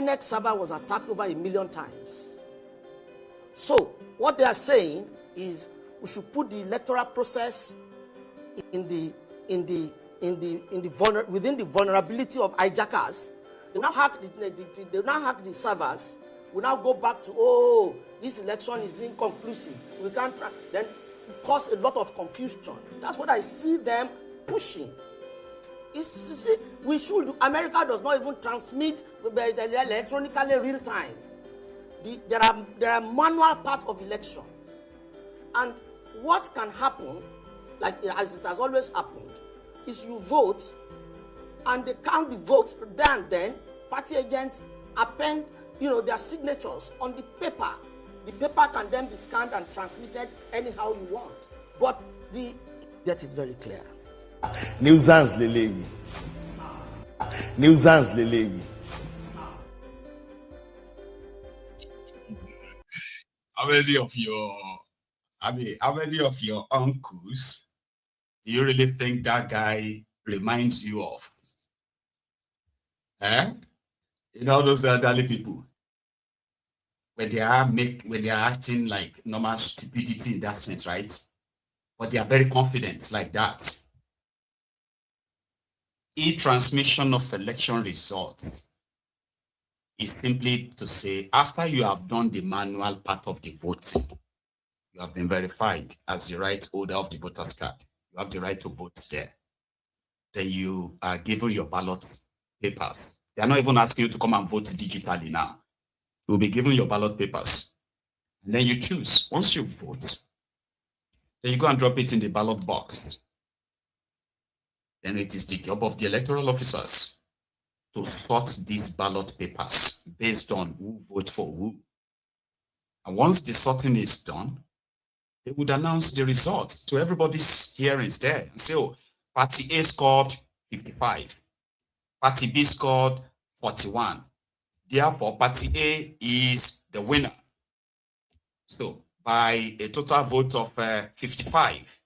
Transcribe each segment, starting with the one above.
INEC server was attacked over 1 million times. So what they are saying is we should put the electoral process within the vulnerability of hijackers. They now hack the servers. We now go back to, this election is inconclusive. We can't then cause a lot of confusion. That's what I see them pushing. America does not even transmit electronically real time. There are manual parts of election. And what can happen, like as it has always happened, is you vote and they count the votes, then party agents append their signatures on the paper. The paper can then be scanned and transmitted anyhow you want. But get it very clear. Nuisance lele. Nuisance lele. How many of your uncles do you really think that guy reminds you of? Those elderly people, when they are acting like normal stupidity in that sense, right? But they are very confident like that. E-transmission of election results is simply to say, after you have done the manual part of the voting, you have been verified as the right holder of the voter's card. You have the right to vote there. Then you are given your ballot papers. They are not even asking you to come and vote digitally now. You will be given your ballot papers. And then you choose. Once you vote, then you go and drop it in the ballot box. Then it is the job of the electoral officers to sort these ballot papers based on who vote for who. And once the sorting is done, they would announce the result to everybody's hearings there and say, Party A scored 55. Party B scored 41. Therefore, Party A is the winner. So, by a total vote of 55,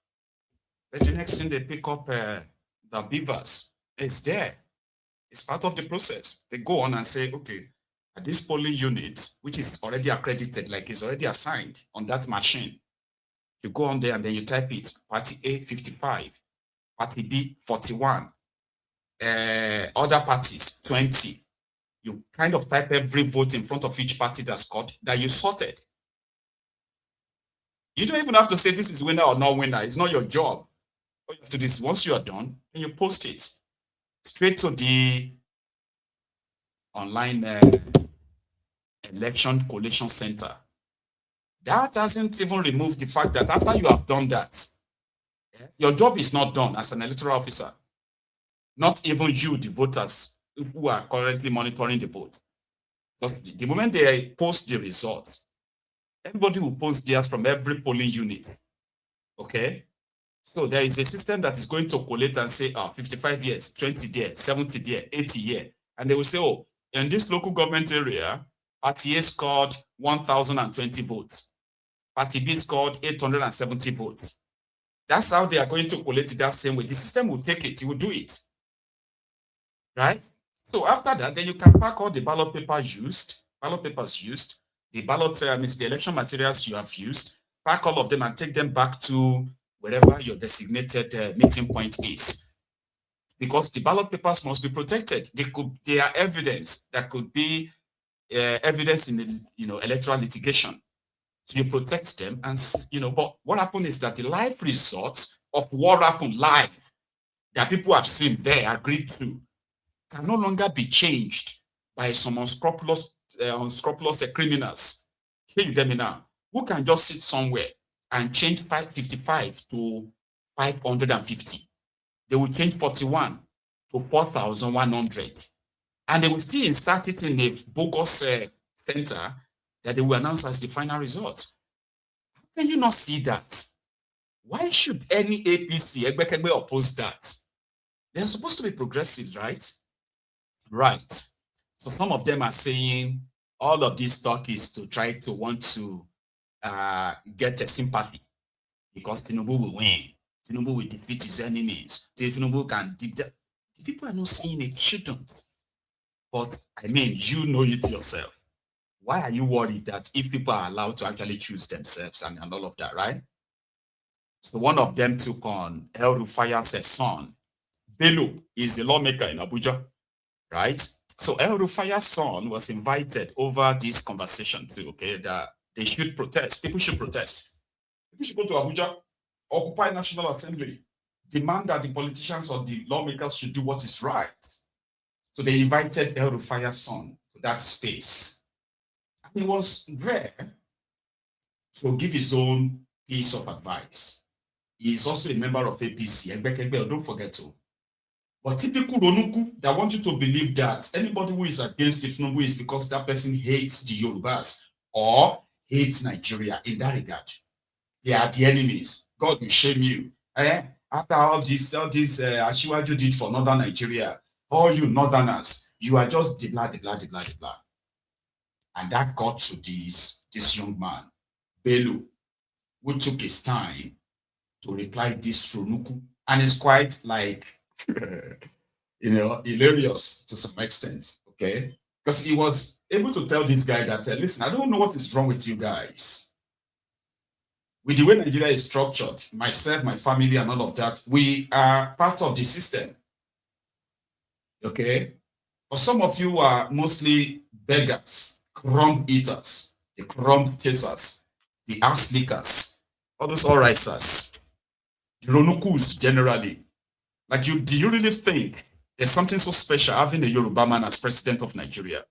but the next thing they pick up the beavers. It's there. It's part of the process. They go on and say, okay, at this polling unit, which is already accredited, like it's already assigned on that machine, you go on there and then you type it, Party A 55, Party B 41, other parties 20. You kind of type every vote in front of each party that's scored that you sorted. You don't even have to say this is winner or not winner. It's not your job. All you have to do is once you are done, then you post it straight to the online election collation center. That doesn't even remove the fact that after you have done that, your job is not done as an electoral officer. Not even you, the voters who are currently monitoring the vote. Because the moment they post the results, everybody will post theirs from every polling unit. Okay? So there is a system that is going to collate and say, 55 years, 20 there, 70 there, 80 here. And they will say, in this local government area, Party A scored 1,020 votes. Party B scored 870 votes. That's how they are going to collect it that same way. The system will take it, it will do it. Right? So after that, then you can pack all the ballot papers used, the ballot, the election materials you have used, pack all of them and take them back to wherever your designated meeting point is. Because the ballot papers must be protected. They are evidence that could be evidence in the electoral litigation. So you protect them, and but what happened is that the live results of what happened live that people have seen there, agreed to, can no longer be changed by some unscrupulous criminals. Here you get me now. Who can just sit somewhere and change 55 to 550? They will change 41 to 4,100. And they will still insert it in a bogus center that they will announce as the final result. How can you not see that? Why should any APC oppose that? They're supposed to be progressives, right? Right. So some of them are saying all of this talk is to try to want to get a sympathy because Tinubu will win. Tinubu will defeat his enemies. Tinubu can do that. The people are not saying it shouldn't. But I mean, you know it yourself. Why are you worried that if people are allowed to actually choose themselves and all of that, right? So one of them took on El-Rufai as a son. Bello is a lawmaker in Abuja, right? So El-Rufai's son was invited over this conversation too, okay, that they should protest. People should protest. People should go to Abuja, occupy National Assembly, demand that the politicians or the lawmakers should do what is right. So they invited El-Rufai's son to that space. And he was there to give his own piece of advice. He is also a member of APC, don't forget to. But typical Ronuku that want you to believe that anybody who is against Ifnobu is because that person hates the Yorubas or hates Nigeria in that regard. They are the enemies. God will shame you. After all this Ashiwaju did for Northern Nigeria, all you Northerners, you are just the blah. And that got to this young man, Bello, who took his time to reply this Ronuku. And it's quite like, hilarious to some extent, okay? Because he was able to tell this guy that, listen, I don't know what is wrong with you guys. With the way Nigeria is structured, myself, my family, and all of that, we are part of the system, okay? But some of you are mostly beggars, crumb eaters, the crumb chasers, the ass lickers, all those all risers, the Ronukus generally. Like, do you really think there's something so special having a Yoruba man as president of Nigeria?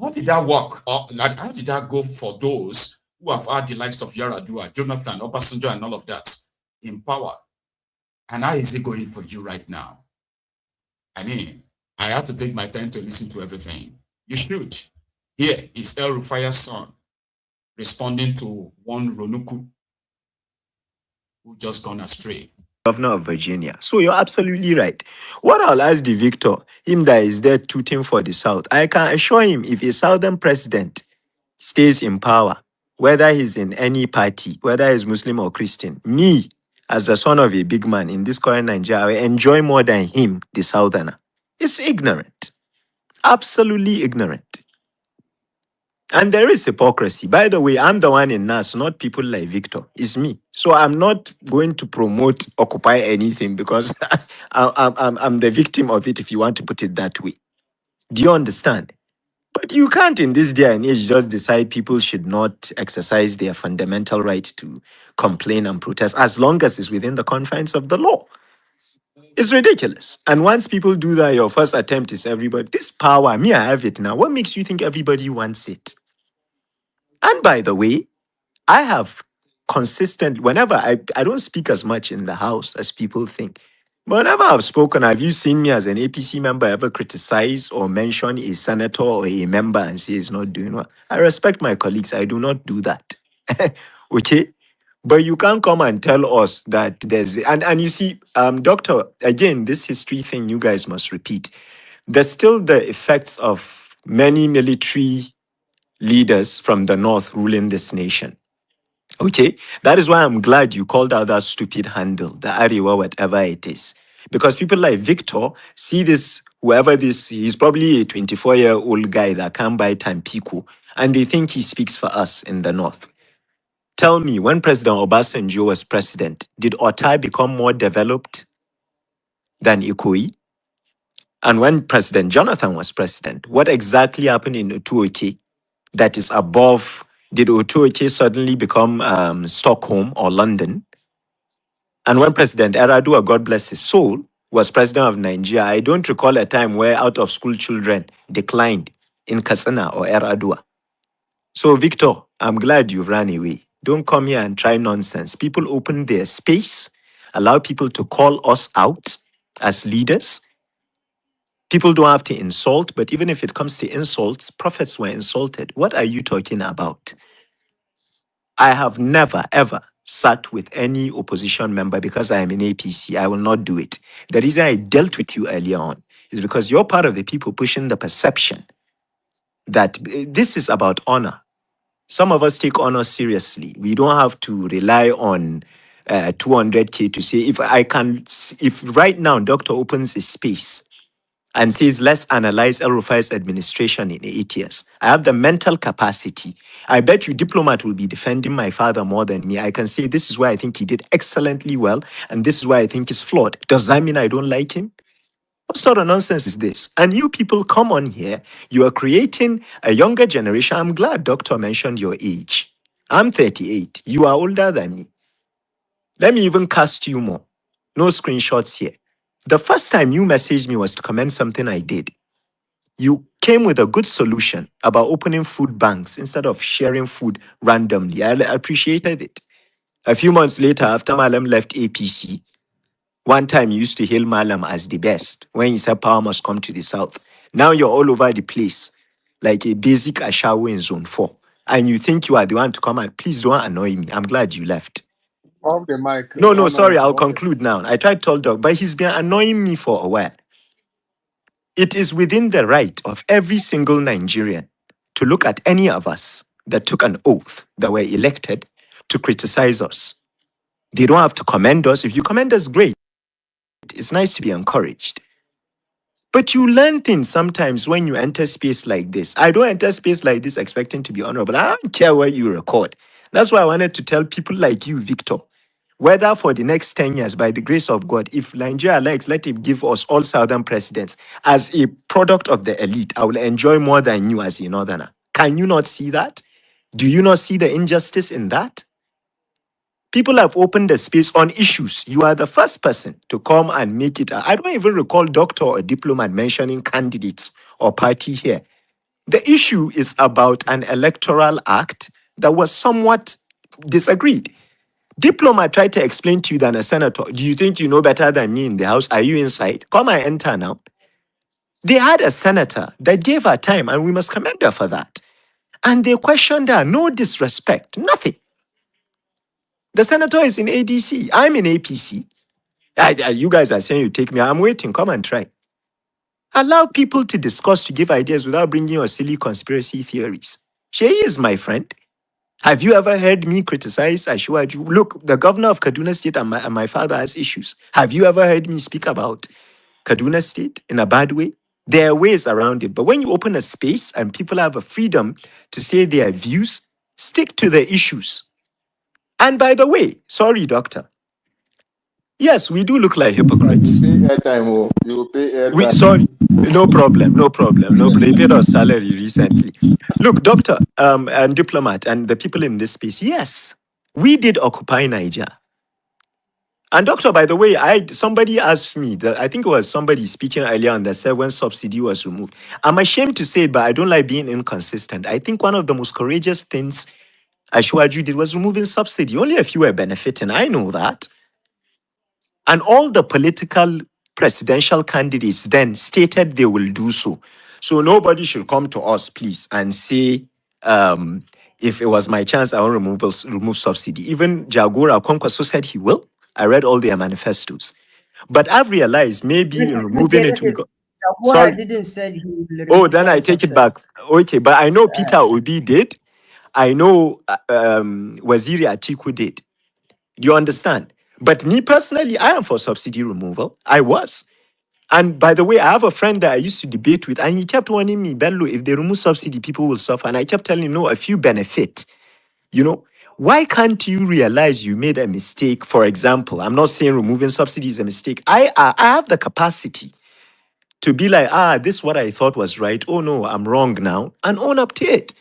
How did that work? How did that go for those who have had the likes of Yaradua, Jonathan, Obasanjo, and all of that in power? And how is it going for you right now? I mean, I had to take my time to listen to everything. You should. Here is El-Rufai's son responding to one Ronuku who just gone astray. Governor of Virginia. So you're absolutely right. What I'll ask the Victor, him that is there tooting for the South, I can assure him if a Southern president stays in power, whether he's in any party, whether he's Muslim or Christian, me, as the son of a big man in this current Nigeria, I will enjoy more than him, the Southerner. It's ignorant. Absolutely ignorant. And there is hypocrisy. By the way, I'm the one in NAS, not people like Victor. It's me. So I'm not going to promote Occupy anything because I'm the victim of it, if you want to put it that way. Do you understand? But you can't in this day and age just decide people should not exercise their fundamental right to complain and protest as long as it's within the confines of the law. It's ridiculous. And once people do that, your first attempt is everybody. This power, me, I have it now. What makes you think everybody wants it? And by the way, I have whenever I don't speak as much in the house as people think. But whenever I've spoken, have you seen me as an APC member ever criticize or mention a senator or a member and say it's not doing well? I respect my colleagues. I do not do that. Okay? But you can't come and tell us that there's and you see, doctor, again, this history thing you guys must repeat. There's still the effects of many military leaders from the north ruling this nation. Okay, that is why I'm glad you called out that stupid handle, the Ariwa, whatever it is. Because people like Victor see this, whoever this, he's probably a 24-year-old guy that can't buy Tampico, and they think he speaks for us in the north. Tell me, when President Obasanjo was president, did Otta become more developed than Ikoyi? And when President Jonathan was president, what exactly happened in Otuoke that is above? Did Otuoke suddenly become Stockholm or London? And when President Eradua, God bless his soul, was president of Nigeria, I don't recall a time where out of school children declined in Katsina or Eradua. So, Victor, I'm glad you ran away. Don't come here and try nonsense. People open their space, allow people to call us out as leaders. People don't have to insult, but even if it comes to insults, prophets were insulted. What are you talking about? I have never, ever sat with any opposition member because I am in APC. I will not do it. The reason I dealt with you earlier on is because you're part of the people pushing the perception that this is about honor. Some of us take honor seriously. We don't have to rely on 200K to say, if right now doctor opens a space and says, let's analyze El-Rufai's administration in 8 years. I have the mental capacity. I bet you Diplomat will be defending my father more than me. I can say this is why I think he did excellently well, and this is why I think he's flawed. Does that mean I don't like him? What sort of nonsense is this? And you people come on here, you are creating a younger generation. I'm glad Doctor mentioned your age. I'm 38. You are older than me. Let me even cast you more. No screenshots here. The first time you messaged me was to commend something I did. You came with a good solution about opening food banks instead of sharing food randomly. I appreciated it. A few months later, after Malam left APC, one time you used to hail Malam as the best when he said power must come to the south. Now you're all over the place, like a basic Ashawo in zone 4. And you think you are the one to come and please don't annoy me. I'm glad you left. Off the mic. No, sorry, I'll conclude now. I tried to tell Doc, but he's been annoying me for a while. It is within the right of every single Nigerian to look at any of us that took an oath that were elected to criticize us. They don't have to commend us. If you commend us, great. It's nice to be encouraged. But you learn things sometimes when you enter space like this. I don't enter space like this expecting to be honorable. I don't care what you record. That's why I wanted to tell people like you, Victor, whether for the next 10 years, by the grace of God, if Nigeria likes, let it give us all southern presidents. As a product of the elite, I will enjoy more than you as a northerner. Can you not see that? Do you not see the injustice in that? People have opened the space on issues. You are the first person to come and make it. I don't even recall doctor or diplomat mentioning candidates or party here. The issue is about an electoral act that was somewhat disagreed. Diplomat tried to explain to you than a senator. Do you think you know better than me in the house? Are you inside? Come and enter now. They had a senator that gave her time, and we must commend her for that. And they questioned her, no disrespect, nothing. The senator is in ADC. I'm in APC. You guys are saying you take me. I'm waiting. Come and try. Allow people to discuss, to give ideas without bringing your silly conspiracy theories. She is my friend. Have you ever heard me criticize Ashwaju? Look, the governor of Kaduna State and my father has issues. Have you ever heard me speak about Kaduna State in a bad way? There are ways around it. But when you open a space and people have a freedom to say their views, stick to the issues. And by the way, sorry, doctor. Yes, we do look like hypocrites. You pay airtime, you pay airtime. Sorry, no problem. They paid us salary recently. Look, doctor, and diplomat, and the people in this space, yes, we did occupy Niger. And doctor, by the way, somebody asked me, I think it was somebody speaking earlier on that said when subsidy was removed. I'm ashamed to say it, but I don't like being inconsistent. I think one of the most courageous things Ashwaju did was removing subsidy. Only a few were benefiting. I know that. And all the political presidential candidates then stated they will do so. So nobody should come to us, please, and say, if it was my chance, I will remove subsidy. Even Jagora Kwankwaso said he will. I read all their manifestos. But I've realized maybe in removing it, I didn't say he will. Oh, then I take it back. Okay, but I know Peter Obi did. I know Waziri Atiku did. Do you understand? But me personally, I am for subsidy removal. I was. And by the way, I have a friend that I used to debate with, and he kept warning me, Bello, if they remove subsidy, people will suffer. And I kept telling him, no, a few benefit. You know, why can't you realize you made a mistake? For example, I'm not saying removing subsidy is a mistake. I have the capacity to be like, this is what I thought was right. Oh no, I'm wrong now, and own up to it.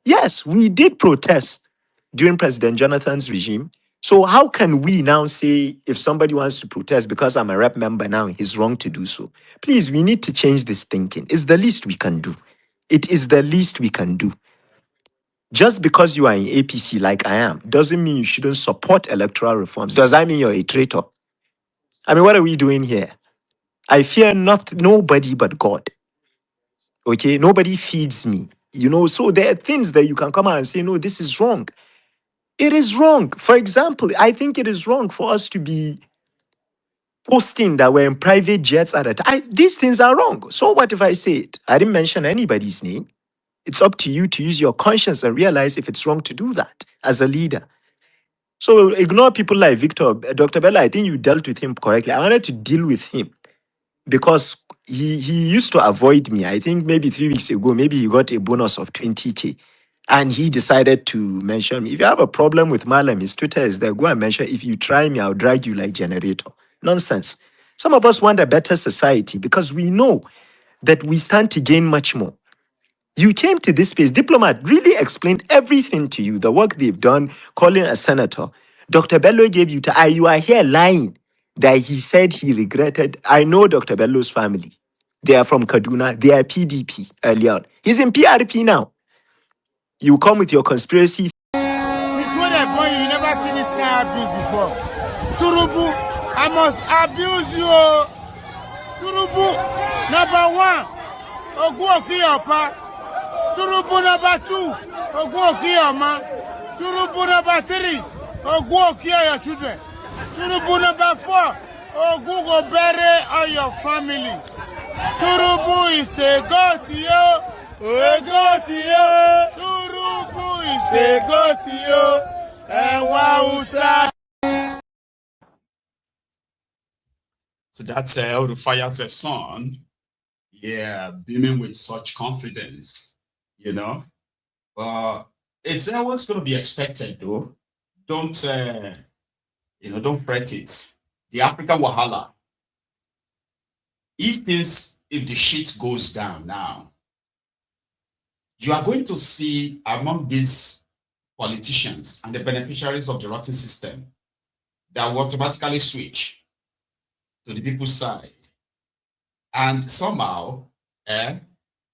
Yes, we did protest during President Jonathan's regime. So how can we now say if somebody wants to protest because I'm a rep member now, he's wrong to do so? Please, we need to change this thinking. It's the least we can do. It is the least we can do. Just because you are in APC like I am, doesn't mean you shouldn't support electoral reforms. Does that mean you're a traitor? I mean, what are we doing here? I fear nobody but God. Okay, nobody feeds me. You know, so there are things that you can come out and say, no, this is wrong. It is wrong. For example, I think it is wrong for us to be posting that we're in private jets at a time. These things are wrong. So what if I say it? I didn't mention anybody's name. It's up to you to use your conscience and realize if it's wrong to do that as a leader. So ignore people like Victor. Dr. Bella, I think you dealt with him correctly. I wanted to deal with him because he used to avoid me. I think maybe 3 weeks ago, maybe he got a bonus of 20K. And he decided to mention me. If you have a problem with Malam, his Twitter is there. Go and mention. If you try me, I'll drag you like generator. Nonsense. Some of us want a better society because we know that we stand to gain much more. You came to this space. Diplomat really explained everything to you, the work they've done, calling a senator. Dr. Bello gave you to, you are here lying that he said he regretted. I know Dr. Bello's family. They are from Kaduna. They are PDP earlier on. He's in PRP now. You come with your conspiracy. Since when I born you never seen this kind of abuse before. Turubu, I must abuse you. Turubu, number 1, Ogu Okiyopa. Turubu number 2, Ogu Okiyoma. Turubu number 3, Ogu Okiyo your children. Turubu number 4, Ogu go bury all your family. Turubu is a god to you. A god to you. Turubu is a god to you. And Wausa. So that's El-Rufai's son. Yeah, beaming with such confidence, you know. It's always going to be expected, though. Don't fret it. The African Wahala. If the shit goes down now, you are going to see among these politicians and the beneficiaries of the rotten system that will automatically switch to the people's side. And somehow, it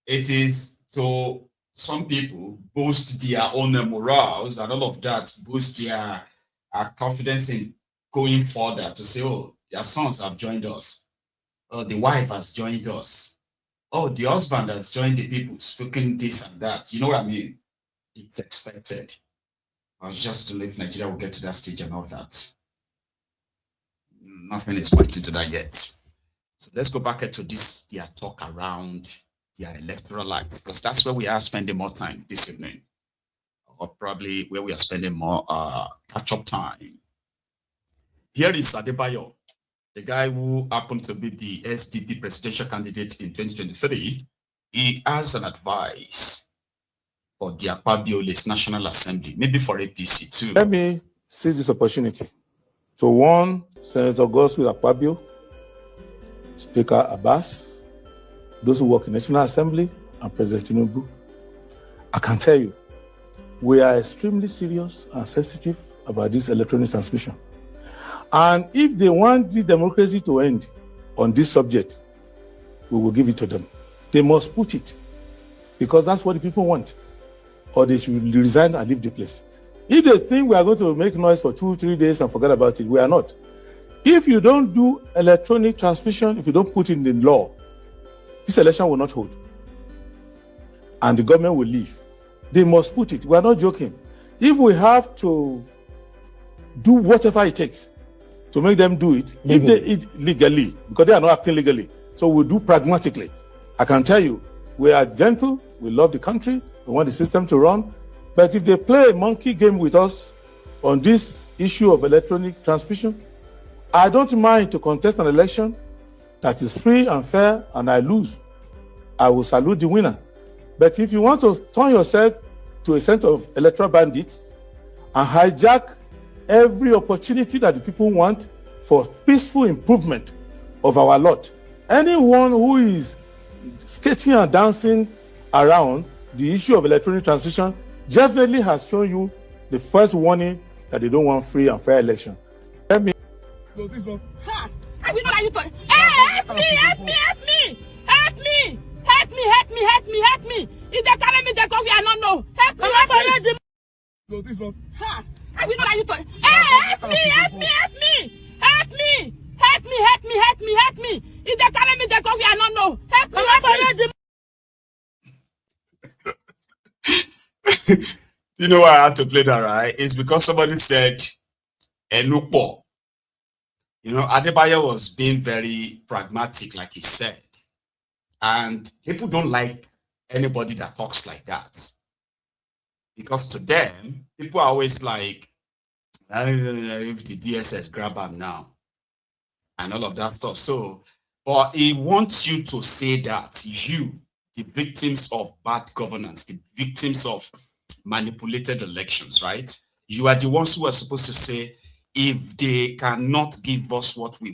is to some people boost their own morals and all of that, boost their confidence in going further to say, oh, their sons have joined us. Oh, the wife has joined us. Oh, the husband has joined the people, speaking this and that. You know what I mean? It's expected. Just to leave Nigeria will get to that stage and all that. Nothing is pointing to that yet. So let's go back to this, their talk around their electoral act, because that's where we are spending more time this evening, or probably where we are spending more catch-up time. Here is Adebayo, the guy who happened to be the SDP presidential candidate in 2023. He has an advice for the Akpabio's National Assembly, maybe for APC too. Let me seize this opportunity to warn Senator Godswill Akpabio, Speaker Abbas, those who work in National Assembly, and President Tinubu. I can tell you, we are extremely serious and sensitive about this electronic transmission. And if they want the democracy to end on this subject, we will give it to them. They must put it, because that's what the people want. Or they should resign and leave the place. If they think we are going to make noise for 2-3 days and forget about it, we are not. If you don't do electronic transmission, if you don't put it in the law, this election will not hold. And the government will leave. They must put it. We are not joking. If we have to do whatever it takes to make them do it, if they legally, because they are not acting legally, so we'll do pragmatically. I can tell you, we are gentle, we love the country, we want the system to run, but if they play a monkey game with us on this issue of electronic transmission, I don't mind to contest an election that is free and fair and I lose. I will salute the winner. But if you want to turn yourself to a set of electoral bandits and hijack every opportunity that the people want for peaceful improvement of our lot, anyone who is skating and dancing around the issue of electronic transmission definitely has shown you the first warning that they don't want free and fair election. Let me. I will not allow you to. Hey, help me, help me, help me, help me, help me, help me, help me, help me. If they carry me, they go where I don't know. Help me, help me. I will not allow you to. Hey, help me, help me, help me, help me, help me, help me, help me, help me. If they carry me, they go where I don't know. Help me, help me. You know why I had to play that, right? It's because somebody said, Enupo. You know, Adebayo was being very pragmatic, like he said. And people don't like anybody that talks like that. Because to them, people are always like, if the DSS grab him now, and all of that stuff. So But he wants you to say that you, the victims of bad governance, the victims of manipulated elections, right? You are the ones who are supposed to say, if they cannot give us what we